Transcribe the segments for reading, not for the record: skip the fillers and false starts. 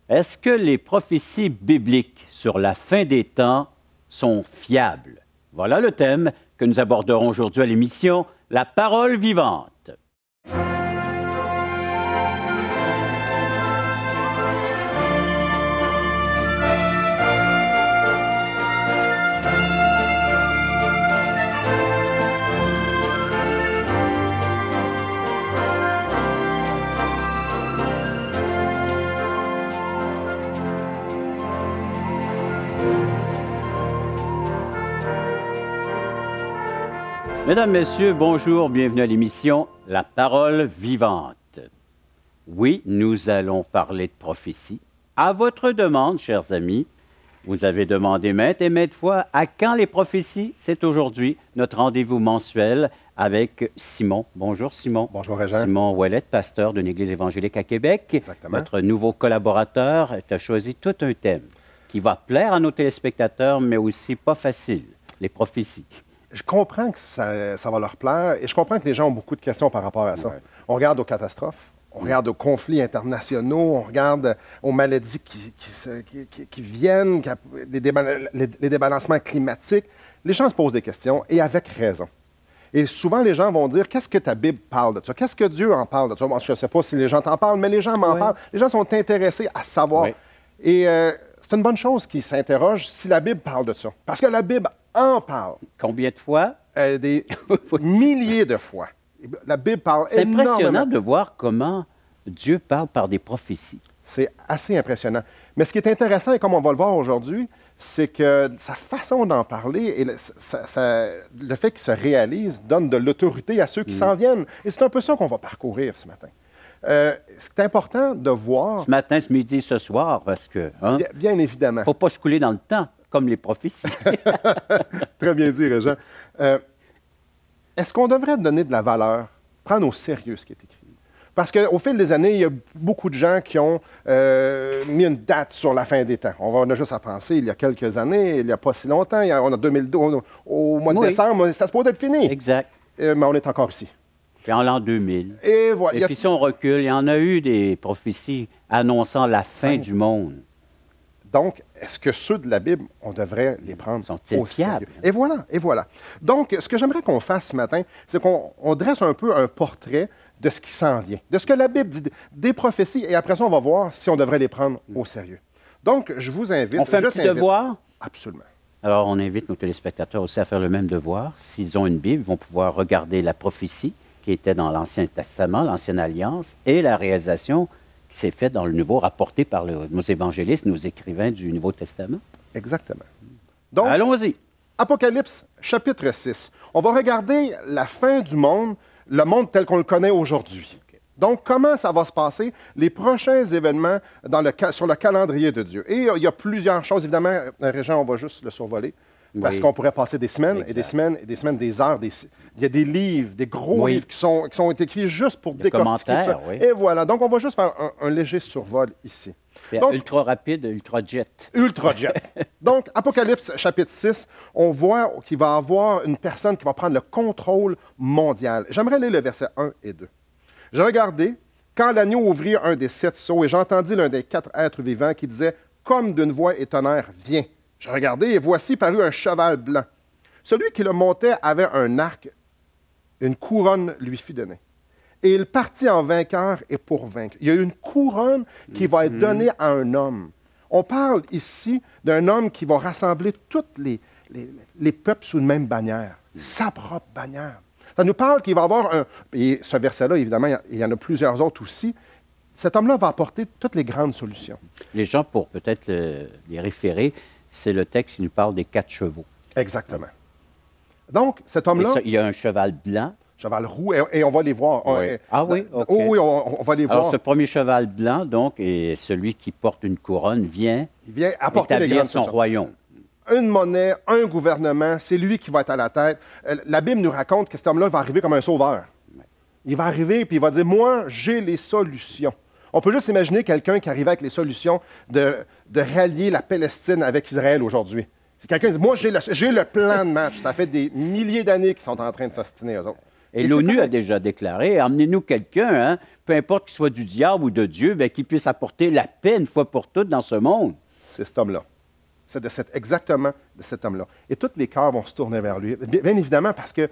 Est-ce que les prophéties bibliques sur la fin des temps sont fiables? Voilà le thème que nous aborderons aujourd'hui à l'émission La Parole vivante. Mesdames, Messieurs, bonjour, bienvenue à l'émission La Parole vivante. Oui, nous allons parler de prophétie. À votre demande, chers amis, vous avez demandé maintes et maintes fois à quand les prophéties? C'est aujourd'hui notre rendez-vous mensuel avec Simon. Bonjour Simon. Bonjour Régent. Simon Ouellette, pasteur d'une église évangélique à Québec. Exactement. Notre nouveau collaborateur. Tu as choisi tout un thème qui va plaire à nos téléspectateurs, mais aussi pas facile, les prophéties. Je comprends que ça va leur plaire et je comprends que les gens ont beaucoup de questions par rapport à ça. Ouais. On regarde aux catastrophes, on regarde aux conflits internationaux, on regarde aux maladies qui viennent, les débalancements climatiques. Les gens se posent des questions et avec raison. Et souvent, les gens vont dire, qu'est-ce que ta Bible parle de ça? Qu'est-ce que Dieu en parle de ça? Moi, je ne sais pas si les gens t'en parlent, mais les gens m'en parlent. Les gens sont intéressés à savoir. Oui. Et c'est une bonne chose qu'ils s'interrogent si la Bible parle de ça. Parce que la Bible en parle. Combien de fois? Des milliers de fois. La Bible parle énormément. C'est impressionnant de voir comment Dieu parle par des prophéties. C'est assez impressionnant. Mais ce qui est intéressant, et comme on va le voir aujourd'hui, c'est que sa façon d'en parler et le fait qu'il se réalise donne de l'autorité à ceux qui s'en viennent. Et c'est un peu ça qu'on va parcourir ce matin. C'est important de voir... Ce matin, ce midi, ce soir, parce que... Hein, bien évidemment. Il ne faut pas se couler dans le temps, comme les prophéties. Très bien dit, Régent. Est-ce qu'on devrait donner de la valeur, prendre au sérieux ce qui est écrit? Parce qu'au fil des années, il y a beaucoup de gens qui ont mis une date sur la fin des temps. On a juste à penser, il y a quelques années, il n'y a pas si longtemps, on a 2012, au mois de décembre, ça se peut être fini. Exact. Mais on est encore ici. Puis en l'an 2000. Et voilà. Et puis si on recule, il y en a eu des prophéties annonçant la fin du monde. Donc, est-ce que ceux de la Bible, on devrait les prendre Sont-ils fiables? Et voilà, et voilà. Donc, ce que j'aimerais qu'on fasse ce matin, c'est qu'on dresse un peu un portrait de ce qui s'en vient, de ce que la Bible dit, des prophéties, et après ça, on va voir si on devrait les prendre au sérieux. Donc, je vous invite... On fait un petit devoir? Absolument. Alors, on invite nos téléspectateurs aussi à faire le même devoir. S'ils ont une Bible, ils vont pouvoir regarder la prophétie qui était dans l'Ancien Testament, l'Ancienne Alliance, et la réalisation qui s'est faite dans le Nouveau, rapportée par nos évangélistes, nos écrivains du Nouveau Testament. Exactement. Donc, allons-y. Apocalypse, chapitre 6. On va regarder la fin du monde, le monde tel qu'on le connaît aujourd'hui. Okay. Donc, comment ça va se passer, les prochains événements sur le calendrier de Dieu. Et il y a plusieurs choses, évidemment, Régent, on va juste le survoler. Parce qu'on pourrait passer des semaines et des semaines et des semaines, des heures. Il y a des livres, des gros livres qui sont écrits juste pour décortiquer ça. Oui. Et voilà. Donc, on va juste faire un léger survol ici. Donc, ultra rapide, ultra jet. Ultra jet. Donc, Apocalypse, chapitre 6, on voit qu'il va y avoir une personne qui va prendre le contrôle mondial. J'aimerais lire le verset 1 et 2. « Je regardais quand l'agneau ouvrit un des 7 sceaux et j'entendis l'un des 4 êtres vivants qui disait, comme d'une voix et tonnerre, viens. Je regardai et voici parut un cheval blanc. Celui qui le montait avait un arc, une couronne lui fut donnée. Et il partit en vainqueur et pour vaincre. Il y a une couronne qui va être donnée à un homme. On parle ici d'un homme qui va rassembler tous les peuples sous une même bannière, sa propre bannière. Ça nous parle qu'il va avoir un... Et ce verset-là, évidemment, il y en a plusieurs autres aussi. Cet homme-là va apporter toutes les grandes solutions. Les gens, pour peut-être les référer, c'est le texte qui nous parle des 4 chevaux. Exactement. Donc, cet homme-là... Il y a un cheval blanc. Cheval roux, et on va les voir. Oui. Ah oui? OK. Oh, oui, on va les voir. Alors, ce premier cheval blanc, donc, et celui qui porte une couronne, vient apporter établir son royaume. Une monnaie, un gouvernement, c'est lui qui va être à la tête. La Bible nous raconte que cet homme-là va arriver comme un sauveur. Il va arriver, puis il va dire, moi, j'ai les solutions. On peut juste imaginer quelqu'un qui arrive avec les solutions de rallier la Palestine avec Israël aujourd'hui. C'est quelqu'un qui dit, moi, j'ai le plan de match. Ça fait des milliers d'années qu'ils sont en train de s'ostiner, eux autres. Et l'ONU a déjà déclaré, emmenez-nous quelqu'un peu importe qu'il soit du diable ou de Dieu, bien, qu'il puisse apporter la paix une fois pour toutes dans ce monde. C'est cet homme-là. C'est exactement de cet homme-là. Et tous les cœurs vont se tourner vers lui. Bien évidemment, parce qu'il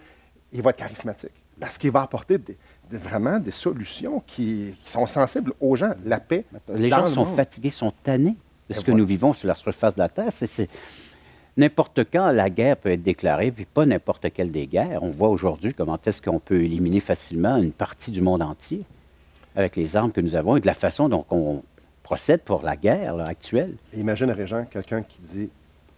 va être charismatique. Parce qu'il va apporter vraiment des solutions qui sont sensibles aux gens. La paix. Les gens sont fatigués, sont tannés de ce que nous vivons sur la surface de la Terre. N'importe quand, la guerre peut être déclarée, puis pas n'importe quelle des guerres. On voit aujourd'hui comment est-ce qu'on peut éliminer facilement une partie du monde entier avec les armes que nous avons et de la façon dont on procède pour la guerre là, actuelle. Et imagine, Régent, quelqu'un qui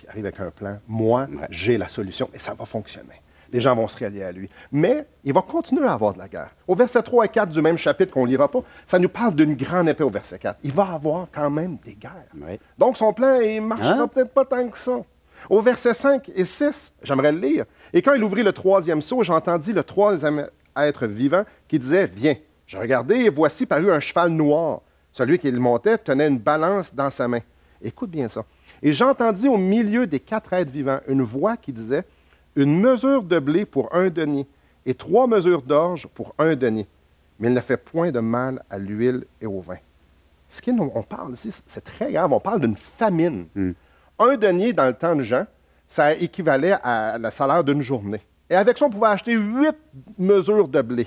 arrive avec un plan. Moi, j'ai la solution et ça va fonctionner. Les gens vont se rallier à lui. Mais il va continuer à avoir de la guerre. Au verset 3 et 4 du même chapitre qu'on ne lira pas, ça nous parle d'une grande épée au verset 4. Il va avoir quand même des guerres. Oui. Donc, son plan, il ne marchera peut-être pas tant que ça. Au verset 5 et 6, j'aimerais le lire. « Et quand il ouvrit le troisième sceau, j'entendis le troisième être vivant qui disait, « Viens. » Je regardai et voici parut un cheval noir. Celui qui le montait tenait une balance dans sa main. Écoute bien ça. Et j'entendis au milieu des 4 êtres vivants une voix qui disait, « Une mesure de blé pour 1 denier et 3 mesures d'orge pour 1 denier. Mais il ne fait point de mal à l'huile et au vin. » Ce qu'on parle ici, c'est très grave. On parle d'une famine. 1 denier, dans le temps de Jean, ça équivalait à le salaire d'une journée. Et avec ça, on pouvait acheter 8 mesures de blé.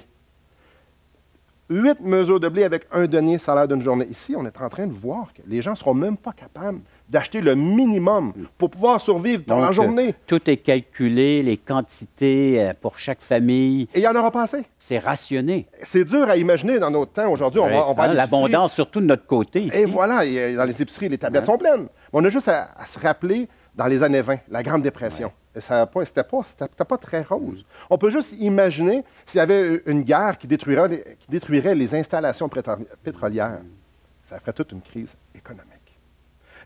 8 mesures de blé avec 1 denier, salaire d'une journée. Ici, on est en train de voir que les gens ne seront même pas capables d'acheter le minimum pour pouvoir survivre dans la journée. Tout est calculé, les quantités pour chaque famille. Et il n'y en aura pas assez. C'est rationné. C'est dur à imaginer dans notre temps aujourd'hui. On va à l'abondance, surtout de notre côté ici. Et voilà, dans les épiceries, les tablettes sont pleines. On a juste à se rappeler dans les années 20, la Grande Dépression. C'était pas très rose. On peut juste imaginer s'il y avait une guerre qui détruirait les installations pétrolières. Ça ferait toute une crise économique.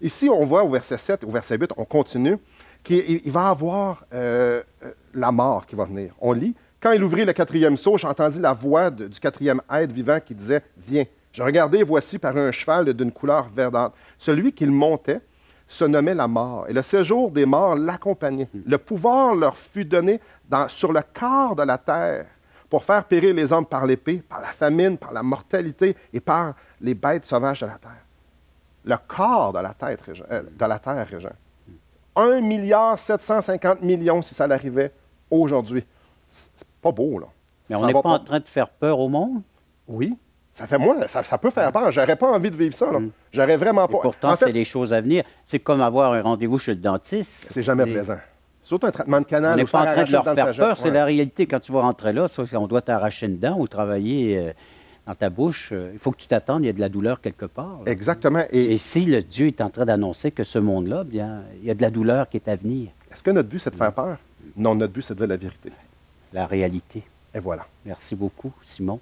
Ici, on voit au verset 7, au verset 8, on continue, qu'il va y avoir la mort qui va venir. On lit, « Quand il ouvrit le 4e sceau, j'entendis la voix du 4e être vivant qui disait, « Viens. » Je regardai, et voici parut un cheval d'une couleur verdâtre. Celui qui le montait se nommait la mort, et le séjour des morts l'accompagnait. Le pouvoir leur fut donné sur le quart de la terre pour faire périr les hommes par l'épée, par la famine, par la mortalité et par les bêtes sauvages de la terre. Le quart de la terre, Régent. 1,750 milliard si ça l'arrivait aujourd'hui. C'est pas beau, là. Mais on n'est pas en train de faire peur au monde? Oui. Ça peut faire peur. J'aurais pas envie de vivre ça, là. J'aurais vraiment pas. Et pourtant, c'est les choses à venir. C'est comme avoir un rendez-vous chez le dentiste. C'est jamais plaisant. Surtout un traitement de canal. On n'est pas en train de leur faire peur. C'est la réalité. Quand tu vas rentrer là, on doit t'arracher une dent ou travailler dans ta bouche. Il faut que tu t'attendes. Il y a de la douleur quelque part. Là. Exactement. Et si le Dieu est en train d'annoncer que ce monde-là, bien, il y a de la douleur qui est à venir. Est-ce que notre but, c'est de faire peur? Non, notre but, c'est de dire la vérité. La réalité. Et voilà. Merci beaucoup, Simon.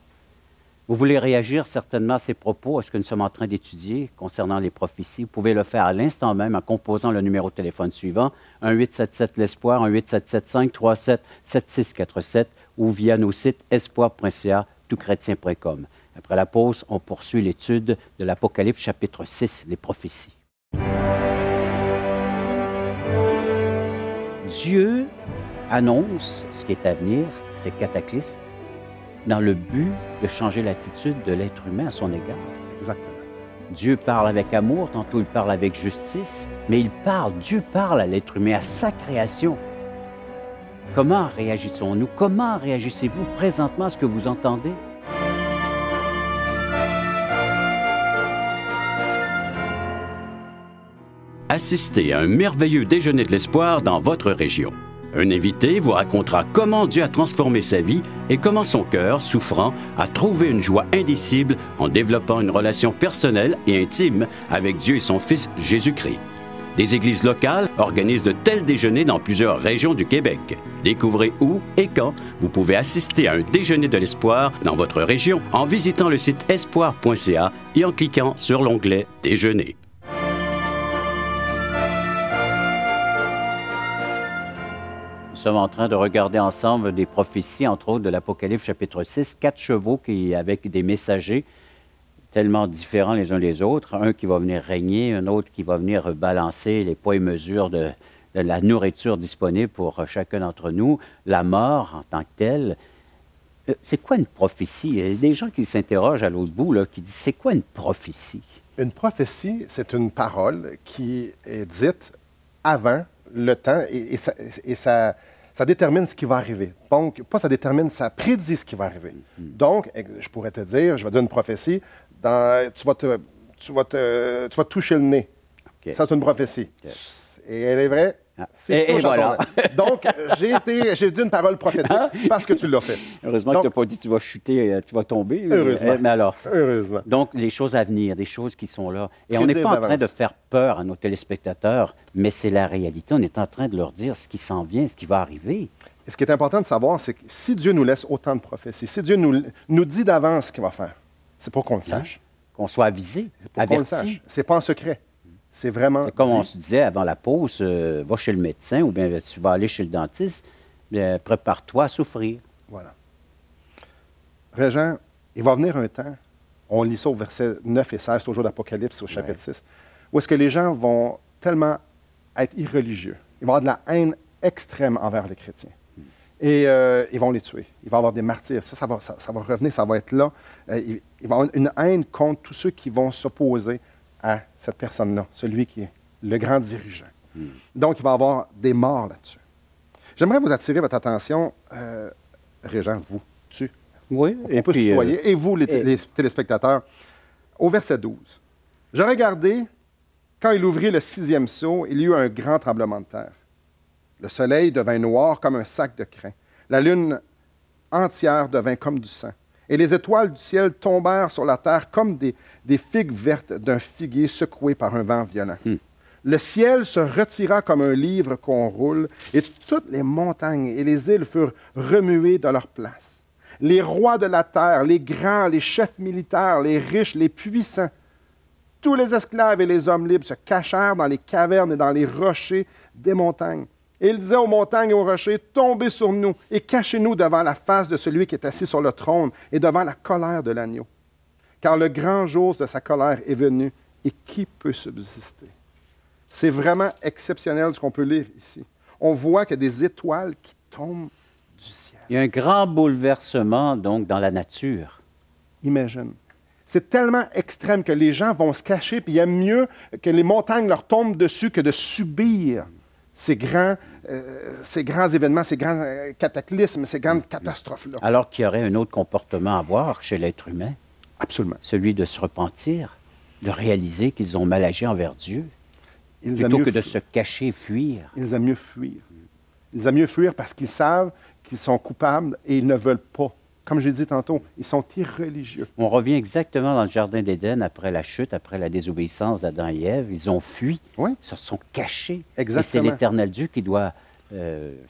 Vous voulez réagir certainement à ces propos, à ce que nous sommes en train d'étudier concernant les prophéties. Vous pouvez le faire à l'instant même en composant le numéro de téléphone suivant, 1-877-l'Espoir, 1-877-537-7647 ou via nos sites espoir.ca, toutchrétien.com. Après la pause, on poursuit l'étude de l'Apocalypse chapitre 6, les prophéties. Dieu annonce ce qui est à venir, ces cataclysmes, dans le but de changer l'attitude de l'être humain à son égard. Exactement. Dieu parle avec amour, tantôt il parle avec justice, mais Dieu parle à l'être humain, à sa création. Comment réagissons-nous? Comment réagissez-vous présentement à ce que vous entendez? Assistez à un merveilleux déjeuner de l'espoir dans votre région. Un invité vous racontera comment Dieu a transformé sa vie et comment son cœur, souffrant, a trouvé une joie indicible en développant une relation personnelle et intime avec Dieu et son Fils Jésus-Christ. Des églises locales organisent de tels déjeuners dans plusieurs régions du Québec. Découvrez où et quand vous pouvez assister à un déjeuner de l'espoir dans votre région en visitant le site espoir.ca et en cliquant sur l'onglet « Déjeuner ». Nous sommes en train de regarder ensemble des prophéties, entre autres de l'Apocalypse chapitre 6, 4 chevaux avec des messagers tellement différents les uns des autres. Un qui va venir régner, un autre qui va venir balancer les poids et mesures de la nourriture disponible pour chacun d'entre nous, la mort en tant que telle. C'est quoi une prophétie? Il y a des gens qui s'interrogent à l'autre bout, là, qui disent, c'est quoi une prophétie? Une prophétie, c'est une parole qui est dite avant le temps et ça détermine ce qui va arriver. Donc, pas ça détermine, ça prédit ce qui va arriver. Donc, je pourrais te dire, je vais dire une prophétie, tu vas te toucher le nez. OK. Ça, c'est une prophétie. OK. Et elle est vraie. Ah. C'est Et voilà. Donc, j'ai dit une parole prophétique parce que tu l'as fait. Heureusement Donc, que tu n'as pas dit tu vas chuter, tu vas tomber. Heureusement. Mais alors, Heureusement. donc, les choses à venir, des choses qui sont là. Et on Prédire n'est pas en train d'avance. de faire peur à nos téléspectateurs, mais c'est la réalité. On est en train de leur dire ce qui s'en vient, ce qui va arriver. Et ce qui est important de savoir, c'est que si Dieu nous laisse autant de prophéties, si Dieu nous dit d'avance ce qu'il va faire, c'est pour qu'on le sache. Qu'on soit avisé, C'est pour qu'on le averti. sache. C'est pas en secret. C'est vraiment C'est comme on dit. se disait avant la pause, va chez le médecin ou bien tu vas aller chez le dentiste, bien, prépare-toi à souffrir. Voilà. Régent, il va venir un temps, on lit ça au verset 9 et 16, toujours d'Apocalypse au chapitre 6, où est-ce que les gens vont tellement être irreligieux. Il va y avoir de la haine extrême envers les chrétiens. Et ils vont les tuer. Il va y avoir des martyrs. Ça va revenir, ça va être là. Il va y avoir une haine contre tous ceux qui vont s'opposer à cette personne-là, celui qui est le grand dirigeant. Donc, il va y avoir des morts là-dessus. J'aimerais vous attirer votre attention, Régent, vous, Oui, on peut se tutoyer, et vous, les et- téléspectateurs, au verset 12. Je regardais, quand il ouvrit le 6e sceau, il y eut un grand tremblement de terre. Le soleil devint noir comme un sac de crin. La lune entière devint comme du sang. Et les étoiles du ciel tombèrent sur la terre comme des figues vertes d'un figuier secoué par un vent violent. Le ciel se retira comme un livre qu'on roule, et toutes les montagnes et les îles furent remuées de leur place. Les rois de la terre, les grands, les chefs militaires, les riches, les puissants, tous les esclaves et les hommes libres se cachèrent dans les cavernes et dans les rochers des montagnes. Et il disait aux montagnes et aux rochers, tombez sur nous et cachez-nous devant la face de celui qui est assis sur le trône et devant la colère de l'agneau. Car le grand jour de sa colère est venu, et qui peut subsister? C'est vraiment exceptionnel ce qu'on peut lire ici. On voit qu'il y a des étoiles qui tombent du ciel. Il y a un grand bouleversement, donc, dans la nature. Imagine. C'est tellement extrême que les gens vont se cacher, puis il y a mieux que les montagnes leur tombent dessus que de subir ces grands événements, ces grands cataclysmes, ces grandes catastrophes-là. Alors qu'il y aurait un autre comportement à avoir chez l'être humain, Absolument. celui de se repentir, de réaliser qu'ils ont mal agi envers Dieu, Ils plutôt aiment que mieux de se cacher et fuir. Ils aiment mieux fuir. Ils aiment mieux fuir parce qu'ils savent qu'ils sont coupables et ils ne veulent pas. Comme j'ai dit tantôt, ils sont irreligieux. On revient exactement dans le Jardin d'Éden après la chute, après la désobéissance d'Adam et Ève. Ils ont fui, Oui. ils se sont cachés. Exactement. Et c'est l'Éternel Dieu qui doit se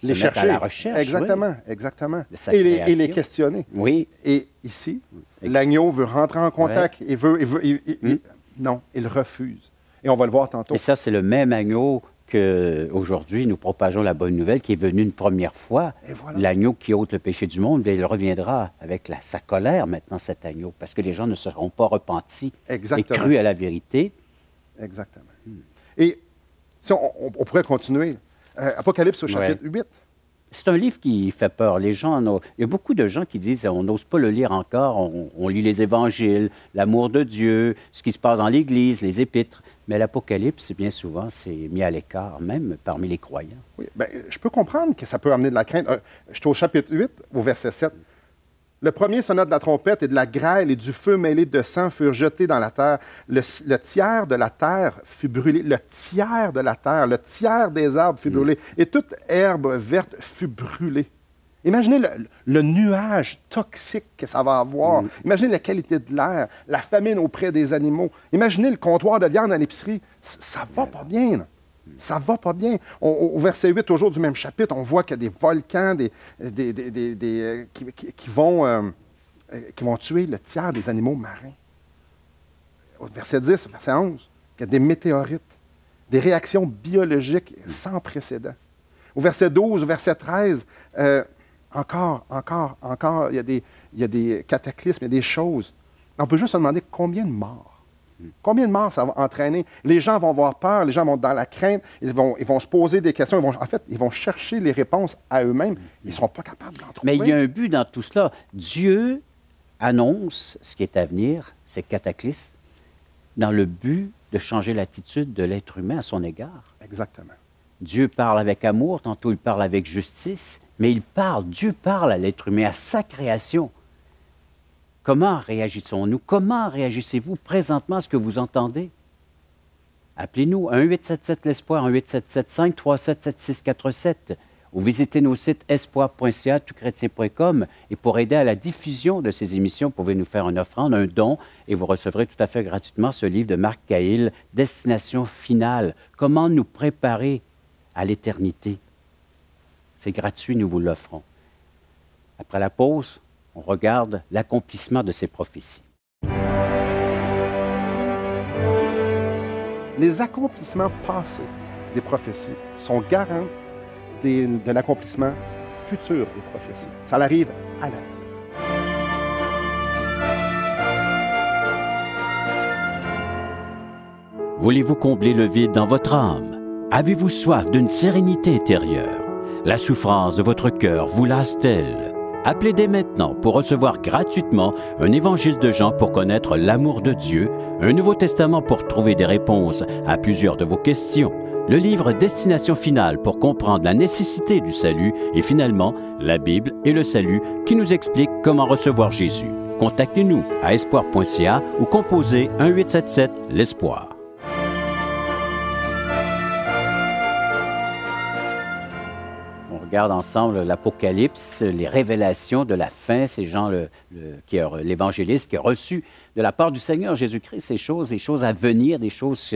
Les mettre chercher. à la recherche. Exactement, exactement. De sa Et les création. questionner. Oui. Et ici, l'agneau veut rentrer en contact. Ouais. Non, il refuse. Et on va le voir tantôt. Et ça, c'est le même agneau qu'aujourd'hui, nous propageons la bonne nouvelle, qui est venu une première fois. Et voilà. L'agneau qui ôte le péché du monde, bien, il reviendra avec sa colère maintenant, cet agneau, parce que les gens ne seront pas repentis Exactement. et crus à la vérité. Exactement. Et si on pourrait continuer. Apocalypse au chapitre 8. C'est un livre qui fait peur. Les gens, il y a beaucoup de gens qui disent on n'ose pas le lire encore. On lit les évangiles, l'amour de Dieu, ce qui se passe dans l'Église, les épîtres. Mais l'Apocalypse, bien souvent, c'est mis à l'écart, même parmi les croyants. Oui, bien, je peux comprendre que ça peut amener de la crainte. Je suis au chapitre 8, au verset 7. Le premier sonna de la trompette et de la grêle et du feu mêlé de sang furent jetés dans la terre. Le tiers de la terre fut brûlé. Le tiers de la terre, le tiers des arbres fut brûlé. Et toute herbe verte fut brûlée. Imaginez le nuage toxique que ça va avoir. Imaginez la qualité de l'air, la famine auprès des animaux. Imaginez le comptoir de viande à l'épicerie. Ça va pas bien, là. Ça va pas bien. Au verset 8, toujours du même chapitre, on voit qu'il y a des volcans qui vont tuer le tiers des animaux marins. Au verset 10, verset 11, il y a des météorites, des réactions biologiques sans précédent. Au verset 12, au verset 13, encore, il y a des cataclysmes, il y a des choses. On peut juste se demander combien de morts. Combien de morts ça va entraîner? Les gens vont avoir peur, les gens vont être dans la crainte, ils vont se poser des questions, ils vont chercher les réponses à eux-mêmes. Ils ne seront pas capables d'en trouver. Mais il y a un but dans tout cela. Dieu annonce ce qui est à venir, ces cataclysmes, dans le but de changer l'attitude de l'être humain à son égard. Exactement. Dieu parle avec amour, tantôt il parle avec justice, mais Dieu parle à l'être humain, à sa création. Comment réagissons-nous? Comment réagissez-vous présentement à ce que vous entendez? Appelez-nous 1-877-L'Espoir, 1-877-537-7647 ou visitez nos sites espoir.ca, toutchrétien.com et pour aider à la diffusion de ces émissions, vous pouvez nous faire une offrande, un don et vous recevrez tout à fait gratuitement ce livre de Marc Cahill, Destination finale. Comment nous préparer à l'éternité? C'est gratuit, nous vous l'offrons. Après la pause, on regarde l'accomplissement de ces prophéties. Les accomplissements passés des prophéties sont garants de l'accomplissement futur des prophéties. Ça arrive à la lettre. Voulez-vous combler le vide dans votre âme? Avez-vous soif d'une sérénité intérieure? La souffrance de votre cœur vous lasse-t-elle? Appelez dès maintenant pour recevoir gratuitement un évangile de Jean pour connaître l'amour de Dieu, un Nouveau Testament pour trouver des réponses à plusieurs de vos questions, le livre Destination finale pour comprendre la nécessité du salut et finalement la Bible et le salut qui nous explique comment recevoir Jésus. Contactez-nous à espoir.ca ou composez 1-877-l'Espoir. On regarde ensemble l'Apocalypse, les révélations de la fin, ces gens, l'évangéliste qui a reçu de la part du Seigneur Jésus-Christ ces choses, des choses à venir, des choses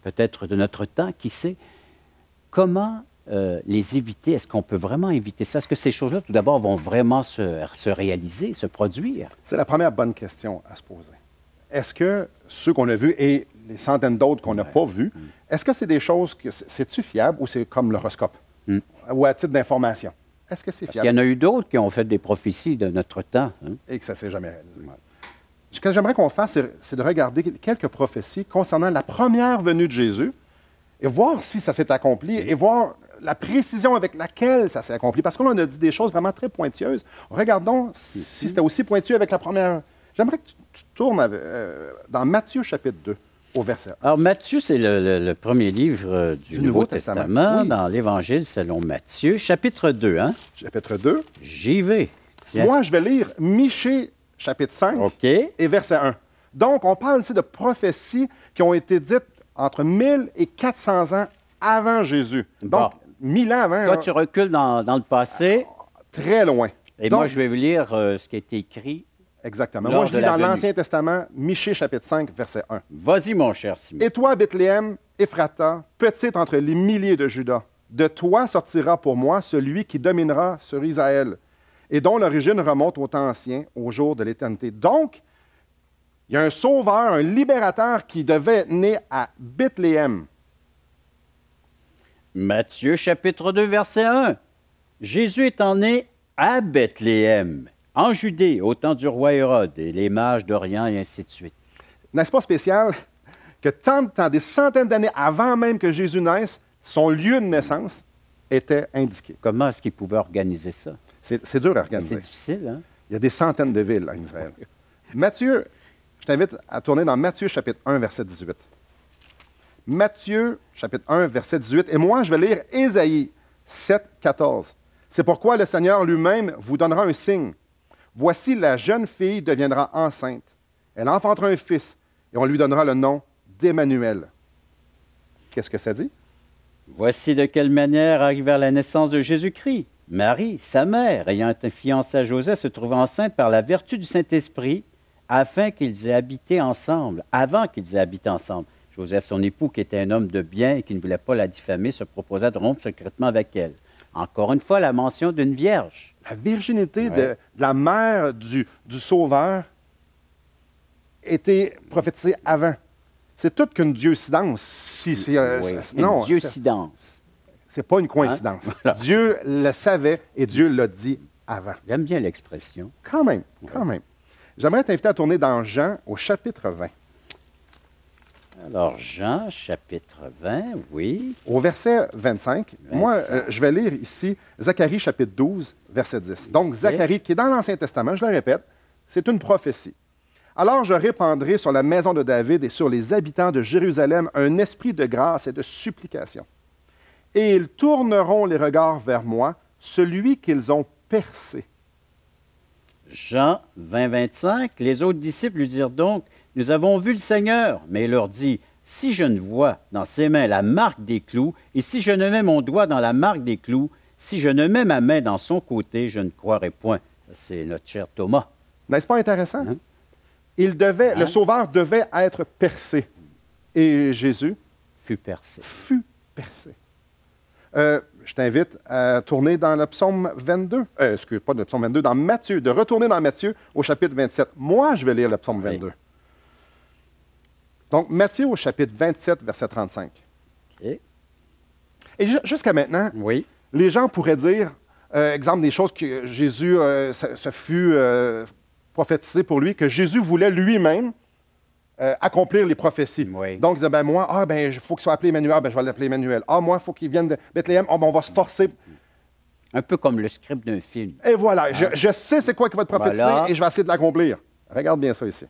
peut-être de notre temps, qui sait. Comment les éviter? Est-ce qu'on peut vraiment éviter ça? Est-ce que ces choses-là, tout d'abord, vont vraiment se réaliser, se produire? C'est la première bonne question à se poser. Est-ce que ceux qu'on a vus et les centaines d'autres qu'on n'a pas vus, est-ce que c'est des choses que c'est-tu fiable ou c'est comme l'horoscope? Ou à titre d'information? Est-ce que c'est fiable? Parce qu'il y en a eu d'autres qui ont fait des prophéties de notre temps. Hein? Et que ça ne s'est jamais réalisé. Ce que j'aimerais qu'on fasse, c'est de regarder quelques prophéties concernant la première venue de Jésus et voir si ça s'est accompli et voir la précision avec laquelle ça s'est accompli. Parce qu'on a dit des choses vraiment très pointueuses. Regardons si c'était aussi pointu avec la première. J'aimerais que tu tournes dans Matthieu chapitre 2. Au verset 1. Alors, Matthieu, c'est le premier livre du Nouveau Testament, oui. dans l'Évangile selon Matthieu, chapitre 2. Hein? Chapitre 2. J'y vais. Tiens. Moi, je vais lire Michée, chapitre 5, et verset 1. Donc, on parle ici de prophéties qui ont été dites entre 1000 et 400 ans avant Jésus. Donc, 1000 ans avant. Toi, tu recules dans le passé. Très loin. Et donc, moi, je vais vous lire ce qui a été écrit. Exactement. Moi, je lis dans l'Ancien Testament, Michée, chapitre 5, verset 1. Vas-y, mon cher Simon. Et toi, Bethléem, Ephrata, petite entre les milliers de Juda, de toi sortira pour moi celui qui dominera sur Israël, et dont l'origine remonte au temps ancien, au jour de l'éternité. Donc, il y a un sauveur, un libérateur qui devait être né à Bethléem. Matthieu, chapitre 2, verset 1. Jésus étant né à Bethléem, en Judée, au temps du roi Hérode, et les mages d'Orient, et ainsi de suite. N'est-ce pas spécial que tant des centaines d'années avant même que Jésus naisse, son lieu de naissance était indiqué? Comment est-ce qu'il pouvait organiser ça? C'est dur à organiser. C'est difficile, hein? Il y a des centaines de villes en Israël. Matthieu, je t'invite à tourner dans Matthieu, chapitre 1, verset 18. Matthieu, chapitre 1, verset 18. Et moi, je vais lire Ésaïe 7, 14. C'est pourquoi le Seigneur lui-même vous donnera un signe. Voici, la jeune fille deviendra enceinte. Elle enfantera un fils, et on lui donnera le nom d'Emmanuel. Qu'est-ce que ça dit? Voici de quelle manière arriva la naissance de Jésus-Christ. Marie, sa mère, ayant été fiancée à Joseph, se trouva enceinte par la vertu du Saint-Esprit, afin qu'ils aient habité ensemble, avant qu'ils aient habité ensemble. Joseph, son époux, qui était un homme de bien et qui ne voulait pas la diffamer, se proposa de rompre secrètement avec elle. Encore une fois, la mention d'une vierge. La virginité de la mère du Sauveur était prophétisée avant. C'est toute qu'une dieucidence. Non, dieucidence. C'est pas une coïncidence. Hein? Voilà. Dieu le savait et Dieu l'a dit avant. J'aime bien l'expression. Quand même. J'aimerais t'inviter à tourner dans Jean au chapitre 20. Alors, Jean, chapitre 20, oui. Au verset 25, moi, je vais lire ici Zacharie, chapitre 12, verset 10. Donc, Zacharie, qui est dans l'Ancien Testament, je le répète, c'est une prophétie. Alors, je répandrai sur la maison de David et sur les habitants de Jérusalem un esprit de grâce et de supplication. Et ils tourneront les regards vers moi, celui qu'ils ont percé. Jean 20, 25. Les autres disciples lui dirent donc, « Nous avons vu le Seigneur. » Mais il leur dit, « Si je ne vois dans ses mains la marque des clous, et si je ne mets mon doigt dans la marque des clous, si je ne mets ma main dans son côté, je ne croirai point. » C'est notre cher Thomas. N'est-ce pas intéressant? Le Sauveur devait être percé. Et Jésus fut percé. Je t'invite à tourner dans le psaume 22. Pas le psaume 22, dans Matthieu. De retourner dans Matthieu au chapitre 27. Moi, je vais lire le psaume 22. Oui. Donc, Matthieu au chapitre 27, verset 35. Okay. Et jusqu'à maintenant, les gens pourraient dire, exemple des choses que Jésus se fut prophétisé pour lui, que Jésus voulait lui-même accomplir les prophéties. Oui. Donc, il disait, moi, il faut qu'il soit appelé Emmanuel, je vais l'appeler Emmanuel. Moi, il faut qu'il vienne de Bethléem, on va se forcer. Un peu comme le script d'un film. Et voilà, je sais c'est quoi qui va être prophétisé et je vais essayer de l'accomplir. Regarde bien ça ici.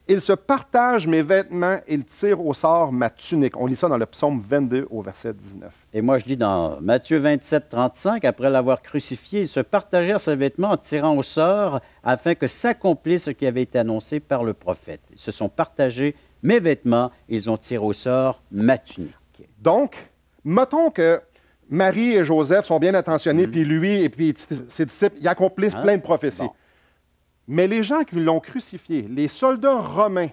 Il se partage mes vêtements, il tire au sort ma tunique. On lit ça dans le psaume 22 au verset 19. Et moi, je lis dans Matthieu 27, 35, après l'avoir crucifié, ils se partagèrent ses vêtements en tirant au sort afin que s'accomplisse ce qui avait été annoncé par le prophète. Ils se sont partagés mes vêtements, ils ont tiré au sort ma tunique. Donc, mettons que Marie et Joseph sont bien intentionnés, puis lui et puis ses disciples, ils accomplissent plein de prophéties. Bon. Mais les gens qui l'ont crucifié, les soldats romains,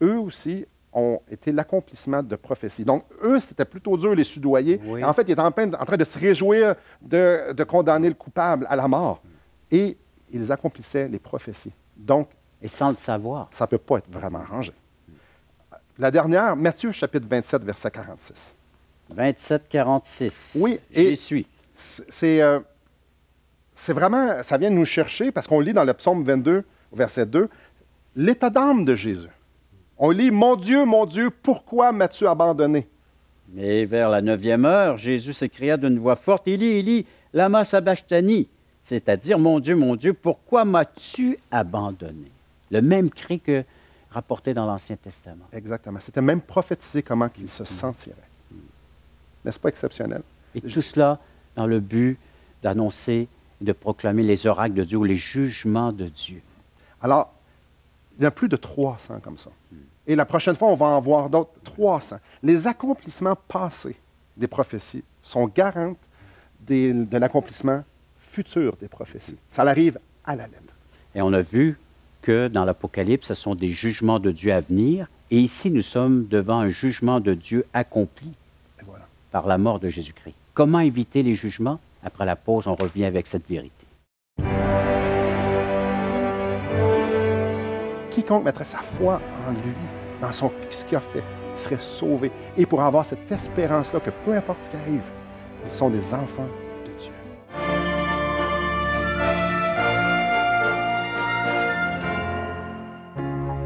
eux aussi ont été l'accomplissement de prophéties. Donc, eux, c'était plutôt dur, les soudoyer. Oui. En fait, ils étaient en train de se réjouir de condamner le coupable à la mort. Et ils accomplissaient les prophéties. Donc, et sans le savoir. Ça ne peut pas être vraiment arrangé. La dernière, Matthieu, chapitre 27, verset 46. 27, 46. Oui, j'y suis. C'est vraiment, ça vient nous chercher, parce qu'on lit dans le psaume 22, verset 2, l'état d'âme de Jésus. On lit, mon Dieu, pourquoi m'as-tu abandonné? » Et vers la 9e heure, Jésus s'écria d'une voix forte, « Élie, Élie, lama sabachthani » c'est-à-dire, mon Dieu, pourquoi m'as-tu abandonné? Le même cri que rapporté dans l'Ancien Testament. Exactement. C'était même prophétisé comment qu'il se sentirait. N'est-ce pas exceptionnel? Et tout cela dans le but d'annoncer et de proclamer les oracles de Dieu ou les jugements de Dieu. Alors, il y a plus de 300 comme ça. Et la prochaine fois, on va en voir d'autres, 300. Les accomplissements passés des prophéties sont garantes de l'accomplissement futur des prophéties. Ça arrive à la lettre. Et on a vu que dans l'Apocalypse, ce sont des jugements de Dieu à venir. Et ici, nous sommes devant un jugement de Dieu accompli par la mort de Jésus-Christ. Comment éviter les jugements? Après la pause, on revient avec cette vérité. Quiconque mettrait sa foi en lui, dans ce qu'il a fait, il serait sauvé. Et pour avoir cette espérance-là, que peu importe ce qui arrive, ils sont des enfants de Dieu.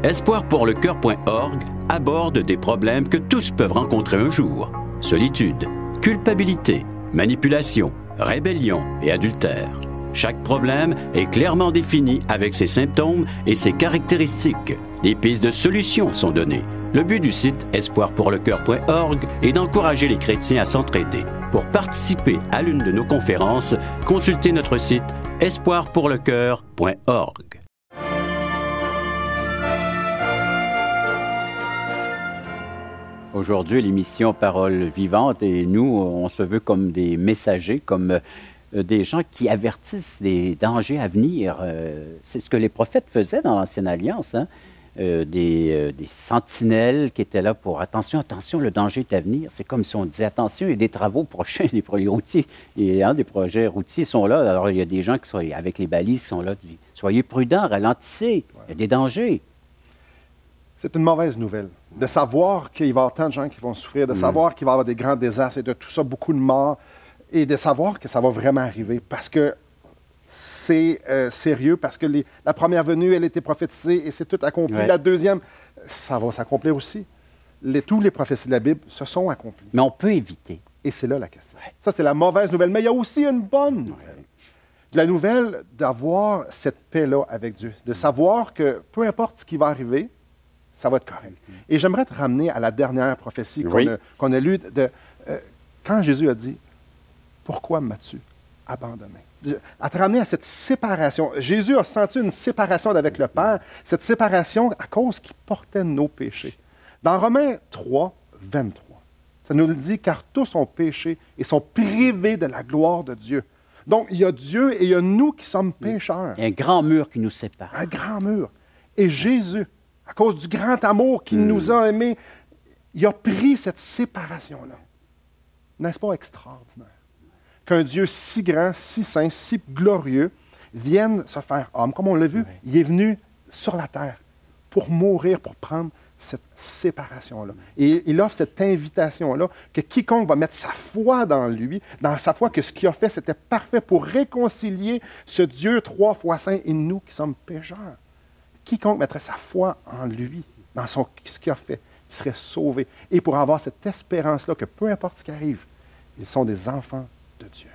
Espoirpourlecoeur.org aborde des problèmes que tous peuvent rencontrer un jour. Solitude, culpabilité, manipulation, rébellion et adultère. Chaque problème est clairement défini avec ses symptômes et ses caractéristiques. Des pistes de solutions sont données. Le but du site espoirpourlecoeur.org est d'encourager les chrétiens à s'entraider. Pour participer à l'une de nos conférences, consultez notre site espoirpourlecoeur.org. Aujourd'hui, l'émission Parole vivante, et nous, on se veut comme des messagers, comme des gens qui avertissent des dangers à venir. C'est ce que les prophètes faisaient dans l'Ancienne Alliance, hein? Des sentinelles qui étaient là pour « Attention, attention, le danger est à venir ». C'est comme si on disait « Attention, il y a des travaux prochains, des projets routiers. » Et des projets routiers sont là. Alors, il y a des gens qui sont avec les balises qui sont là, disent « Soyez prudents, ralentissez, il y a des dangers. » C'est une mauvaise nouvelle. De savoir qu'il va y avoir tant de gens qui vont souffrir, de savoir qu'il va y avoir des grands désastres et de tout ça, beaucoup de morts, et de savoir que ça va vraiment arriver. Parce que c'est sérieux, parce que la première venue, elle était prophétisée et c'est tout accompli. Ouais. La deuxième, ça va s'accomplir aussi. Tous les prophéties de la Bible se sont accomplies. Mais on peut éviter. Et c'est là la question. Ça, c'est la mauvaise nouvelle. Mais il y a aussi une bonne nouvelle. La nouvelle d'avoir cette paix-là avec Dieu, de savoir que peu importe ce qui va arriver, ça va être correct. Et j'aimerais te ramener à la dernière prophétie qu'on a lue, quand Jésus a dit « Pourquoi m'as-tu abandonné? » À te ramener à cette séparation. Jésus a senti une séparation avec le Père, cette séparation à cause qu'il portait nos péchés. Dans Romains 3, 23, ça nous le dit « Car tous ont péché et sont privés de la gloire de Dieu. » Donc, il y a Dieu et il y a nous qui sommes pécheurs. Il y a un grand mur qui nous sépare. Un grand mur. Et Jésus, à cause du grand amour qu'il nous a aimés, il a pris cette séparation-là. N'est-ce pas extraordinaire? Qu'un Dieu si grand, si saint, si glorieux vienne se faire homme. Comme on l'a vu, il est venu sur la terre pour mourir, pour prendre cette séparation-là. Et il offre cette invitation-là que quiconque va mettre sa foi dans lui, dans sa foi que ce qu'il a fait, c'était parfait pour réconcilier ce Dieu 3 fois saint et nous qui sommes pécheurs. Quiconque mettrait sa foi en lui, dans ce qu'il a fait, il serait sauvé. Et pour avoir cette espérance-là que peu importe ce qui arrive, ils sont des enfants de Dieu.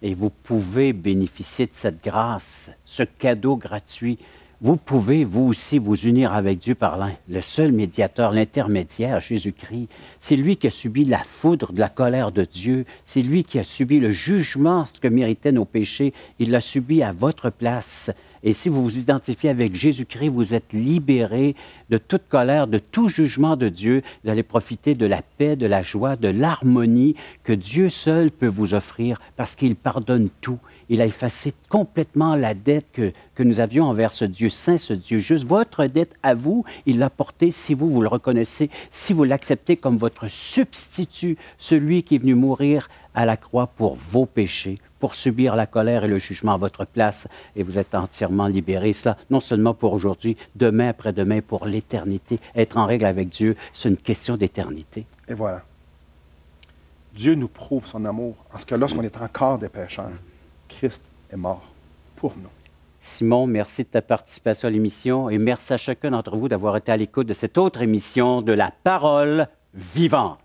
Et vous pouvez bénéficier de cette grâce, ce cadeau gratuit. Vous pouvez, vous aussi, vous unir avec Dieu par le seul médiateur, l'intermédiaire, Jésus-Christ. C'est lui qui a subi la foudre de la colère de Dieu. C'est lui qui a subi le jugement, ce que méritaient nos péchés. Il l'a subi à votre place. Et si vous vous identifiez avec Jésus-Christ, vous êtes libérés de toute colère, de tout jugement de Dieu. Vous allez profiter de la paix, de la joie, de l'harmonie que Dieu seul peut vous offrir parce qu'il pardonne tout. Il a effacé complètement la dette que nous avions envers ce Dieu saint, ce Dieu juste. Votre dette à vous, il l'a portée si vous le reconnaissez, si vous l'acceptez comme votre substitut, celui qui est venu mourir à la croix pour vos péchés, pour subir la colère et le jugement à votre place. Et vous êtes entièrement libérés. Cela, non seulement pour aujourd'hui, demain, après-demain, pour l'éternité. Être en règle avec Dieu, c'est une question d'éternité. Et voilà. Dieu nous prouve son amour en ce que lorsqu'on est encore des pécheurs, Christ est mort pour nous. Simon, merci de ta participation à l'émission et merci à chacun d'entre vous d'avoir été à l'écoute de cette autre émission de La Parole vivante.